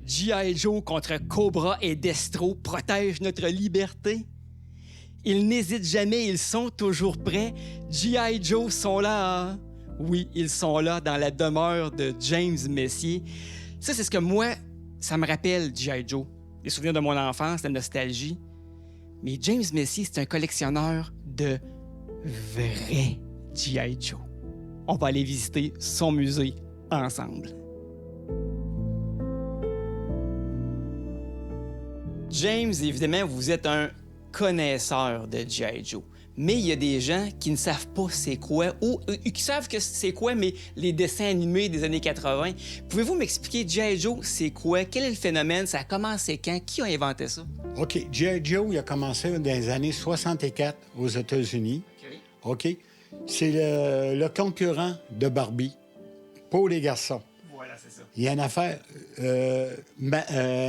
G.I. Joe contre Cobra et Destro protègent notre liberté. Ils n'hésitent jamais, ils sont toujours prêts. G.I. Joe sont là. Oui, ils sont là dans la demeure de James Messier. Ça, c'est ce que moi, ça me rappelle G.I. Joe. Les souvenirs de mon enfance, la nostalgie. Mais James Messier, c'est un collectionneur de vrais G.I. Joe. On va aller visiter son musée ensemble. James, évidemment, vous êtes un connaisseur de G.I. Joe. Mais il y a des gens qui ne savent pas c'est quoi, ou qui savent que c'est quoi, mais les dessins animés des années 80. Pouvez-vous m'expliquer G.I. Joe, c'est quoi? Quel est le phénomène? Ça a commencé quand? Qui a inventé ça? OK. G.I. Joe, il a commencé dans les années 64 aux États-Unis. OK. C'est le concurrent de Barbie pour les garçons. Voilà, c'est ça. Il y a une affaire.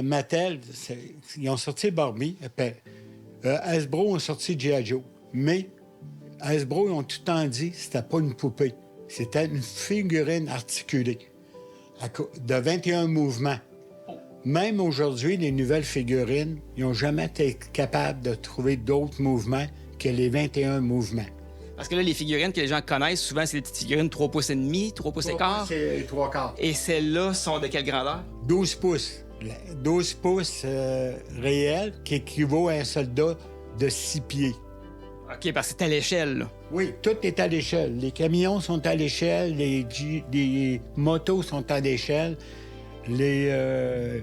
Mattel, ils ont sorti Barbie. Hasbro ont sorti G.I. Joe. Mais Hasbro, ils ont tout le temps dit que c'était pas une poupée. C'était une figurine articulée de 21 mouvements. Même aujourd'hui, les nouvelles figurines, ils n'ont jamais été capables de trouver d'autres mouvements que les 21 mouvements. Parce que là, les figurines que les gens connaissent, souvent, c'est des petites figurines 3 pouces et demi, 3 pouces et quart. C'est 3 quarts. Et celles-là sont de quelle grandeur? 12 pouces. 12 pouces réels qui équivaut à un soldat de 6 pieds. OK, parce que c'est à l'échelle, là. Oui, tout est à l'échelle. Les camions sont à l'échelle, les motos sont à l'échelle, les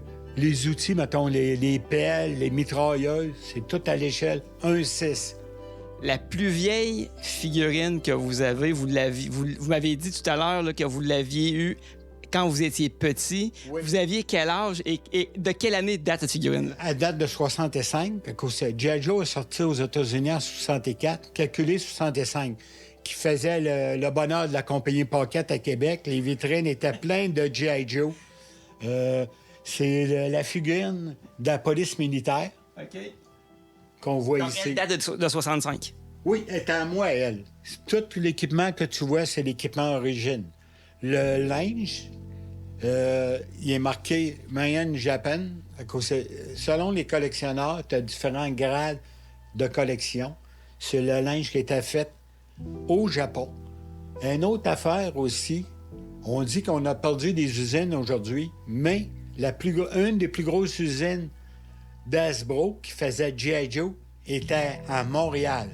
outils, mettons, les pelles, les mitrailleuses, c'est tout à l'échelle 1,6. La plus vieille figurine que vous avez, vous m'avez dit tout à l'heure là, que vous l'aviez eue quand vous étiez petit. Oui. Vous aviez quel âge et de quelle année date cette figurine-là? Elle date de 65. G.I. Joe est sorti aux États-Unis en 64, calculé 65, qui faisait le bonheur de la compagnie Pocket à Québec. Les vitrines étaient pleines de G.I. Joe. C'est la figurine de la police militaire OK. qu'on voit Donc, ici. elle date de 65. Oui, elle est à moi, elle. Tout l'équipement que tu vois, c'est l'équipement origine. Le linge, il est marqué Made in Japan. Selon les collectionneurs, tu as différents grades de collection. C'est le linge qui était fait au Japon. Une autre affaire aussi, on dit qu'on a perdu des usines aujourd'hui, mais une des plus grosses usines d'Hasbro qui faisait G.I. Joe était à Montréal.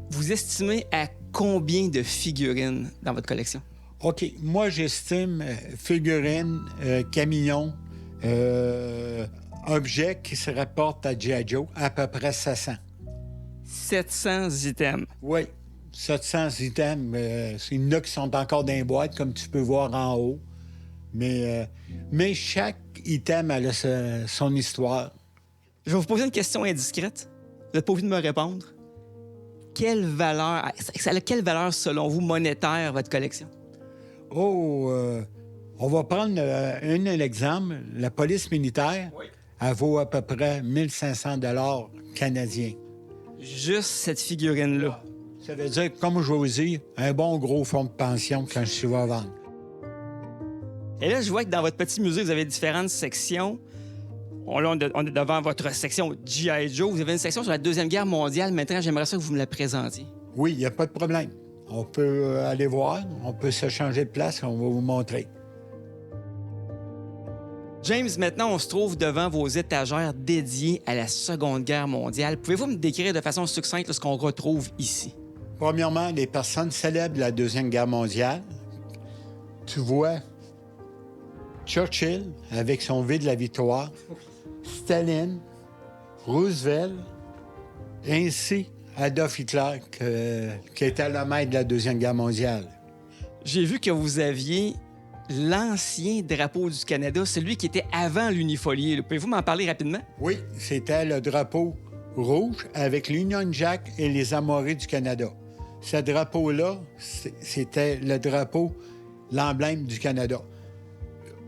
Vous estimez à combien de figurines dans votre collection? OK. Moi, j'estime figurines, camions, objets qui se rapportent à G.I. Joe, à peu près 700. 700 items. Oui, 700 items. Il y en a qui sont encore dans les boîtes, comme tu peux voir en haut. Mais chaque item a son histoire. Je vais vous poser une question indiscrète. Vous n'êtes pas obligé de me répondre. Quelle valeur, ça a quelle valeur, selon vous, monétaire, votre collection? On va prendre un exemple. La police militaire, Oui. elle vaut à peu près 1500 $ canadiens. Juste cette figurine-là. Ça veut dire, comme je vais vous dire, un bon gros fonds de pension quand je suis à vendre. Et là, je vois que dans votre petit musée, vous avez différentes sections. On est devant votre section G.I. Joe. Vous avez une section sur la Deuxième Guerre mondiale. Maintenant, j'aimerais ça que vous me la présentiez. Oui, il n'y a pas de problème. On peut aller voir, on peut se changer de place, on va vous montrer. James, maintenant, on se trouve devant vos étagères dédiées à la Seconde Guerre mondiale. Pouvez-vous me décrire de façon succincte ce qu'on retrouve ici? Premièrement, les personnes célèbres de la Deuxième Guerre mondiale. Tu vois Churchill avec son V de la victoire, Staline, Roosevelt, ainsi Adolf Hitler, qui était le maître de la Deuxième Guerre mondiale. J'ai vu que vous aviez l'ancien drapeau du Canada, celui qui était avant l'unifolié. Pouvez-vous m'en parler rapidement? Oui, c'était le drapeau rouge avec l'Union Jack et les Amaury du Canada. Ce drapeau-là, c'était le drapeau, l'emblème du Canada.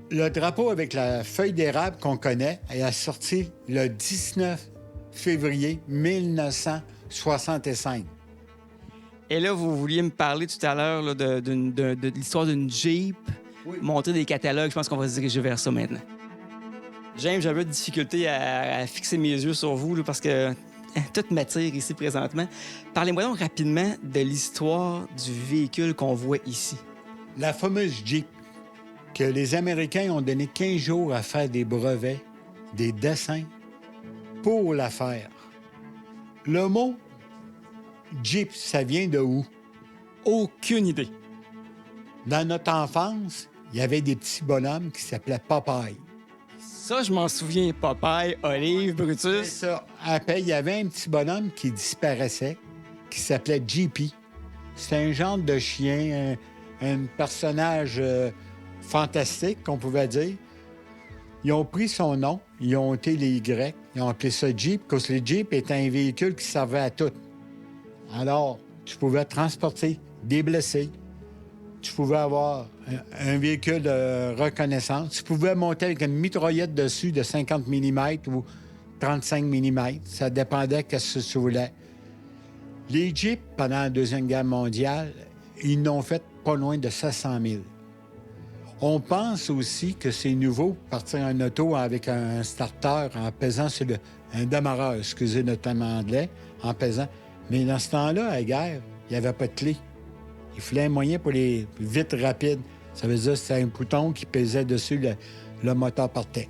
Le drapeau avec la feuille d'érable qu'on connaît, elle a sorti le 19 février 1965. Et là, vous vouliez me parler tout à l'heure là, de l'histoire d'une Jeep. montrer des catalogues. Je pense qu'on va se diriger vers ça maintenant. James, j'ai un peu de difficulté à fixer mes yeux sur vous là, parce que tout m'attire ici présentement. Parlez-moi donc rapidement de l'histoire du véhicule qu'on voit ici. La fameuse Jeep, que les Américains ont donné 15 jours à faire des brevets, des dessins, pour la faire. Le mot Jeep, ça vient de où? Aucune idée. Dans notre enfance, il y avait des petits bonhommes qui s'appelaient Popeye. Ça, je m'en souviens. Popeye, Olive, C'est Brutus. ça. Après, il y avait un petit bonhomme qui disparaissait, qui s'appelait JP. C'était un genre de chien, un personnage fantastique, qu'on pouvait dire. Ils ont pris son nom, ils ont été les Grecs, ils ont appelé ça Jeep, parce que le Jeep était un véhicule qui servait à tout. Alors, tu pouvais transporter des blessés, tu pouvais avoir un véhicule de reconnaissance, tu pouvais monter avec une mitraillette dessus de 50 mm ou 35 mm. Ça dépendait de ce que tu voulais. Les Jeeps, pendant la Deuxième Guerre mondiale, ils n'ont fait pas loin de 700 000. On pense aussi que c'est nouveau partir en auto avec un starter en pesant sur un démarreur, excusez notre terme anglais, en pesant. Mais dans ce temps-là, à la guerre, il n'y avait pas de clé. Il fallait un moyen pour les vite rapides. Ça veut dire que c'était un bouton qui pesait dessus, le moteur partait.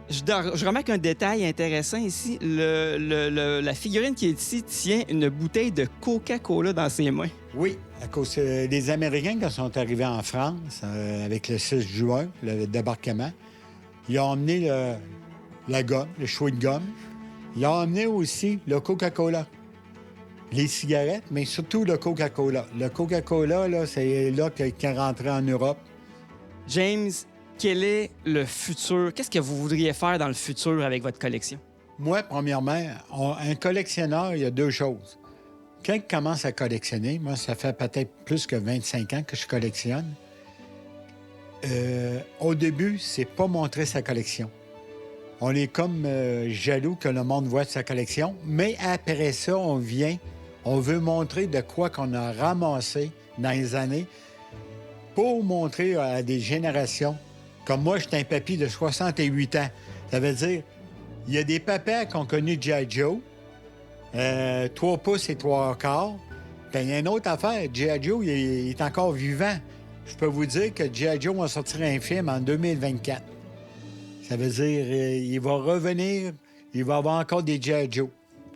Je remarque un détail intéressant ici. La figurine qui est ici tient une bouteille de Coca-Cola dans ses mains. Oui, à cause des Américains, quand ils sont arrivés en France, avec le 6 juin, le débarquement, ils ont emmené la gomme, le chewing-gum. Ils ont emmené aussi le Coca-Cola. Les cigarettes, mais surtout le Coca-Cola. Le Coca-Cola, là, c'est là qu'il est rentré en Europe. James, quel est le futur? Qu'est-ce que vous voudriez faire dans le futur avec votre collection? Moi, premièrement, un collectionneur, il y a deux choses. Quand il commence à collectionner, moi, ça fait peut-être plus que 25 ans que je collectionne. Au début, c'est pas montrer sa collection. On est comme jaloux que le monde voit sa collection, mais après ça, on veut montrer de quoi qu'on a ramassé dans les années pour montrer à des générations. Comme moi, j'étais un papy de 68 ans. Ça veut dire, il y a des papas qui ont connu G.I. Joe, 3 pouces et 3 quarts. Puis il y a une autre affaire, G.I. Joe, il est encore vivant. Je peux vous dire que G.I. Joe va sortir un film en 2024. Ça veut dire, il va revenir, il va avoir encore des G.I. Joe.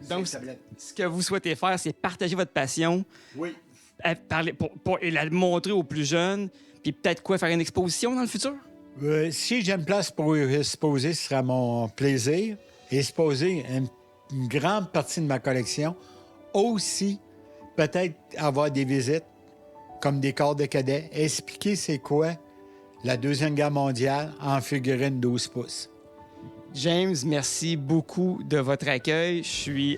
Donc, ce que vous souhaitez faire, c'est partager votre passion, Oui. et la montrer aux plus jeunes, puis peut-être quoi, faire une exposition dans le futur? Si j'ai une place pour exposer, ce sera mon plaisir. Exposer une grande partie de ma collection. Aussi, peut-être avoir des visites, comme des corps de cadets. Expliquer c'est quoi la Deuxième Guerre mondiale en figurine 12 pouces. James, merci beaucoup de votre accueil. Je suis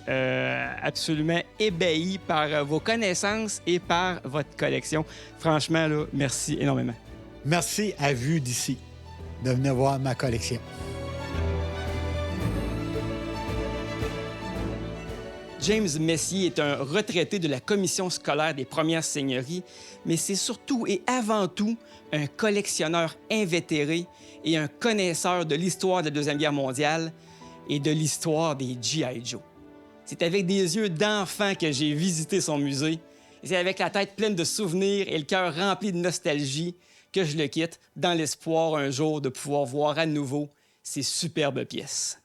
absolument ébahi par vos connaissances et par votre collection. Franchement, là, merci énormément. Merci à Vue d'ici de venir voir ma collection. James Messier est un retraité de la commission scolaire des Premières Seigneuries, mais c'est surtout et avant tout un collectionneur invétéré et un connaisseur de l'histoire de la Deuxième Guerre mondiale et de l'histoire des G.I. Joe. C'est avec des yeux d'enfant que j'ai visité son musée, et c'est avec la tête pleine de souvenirs et le cœur rempli de nostalgie que je le quitte dans l'espoir un jour de pouvoir voir à nouveau ces superbes pièces.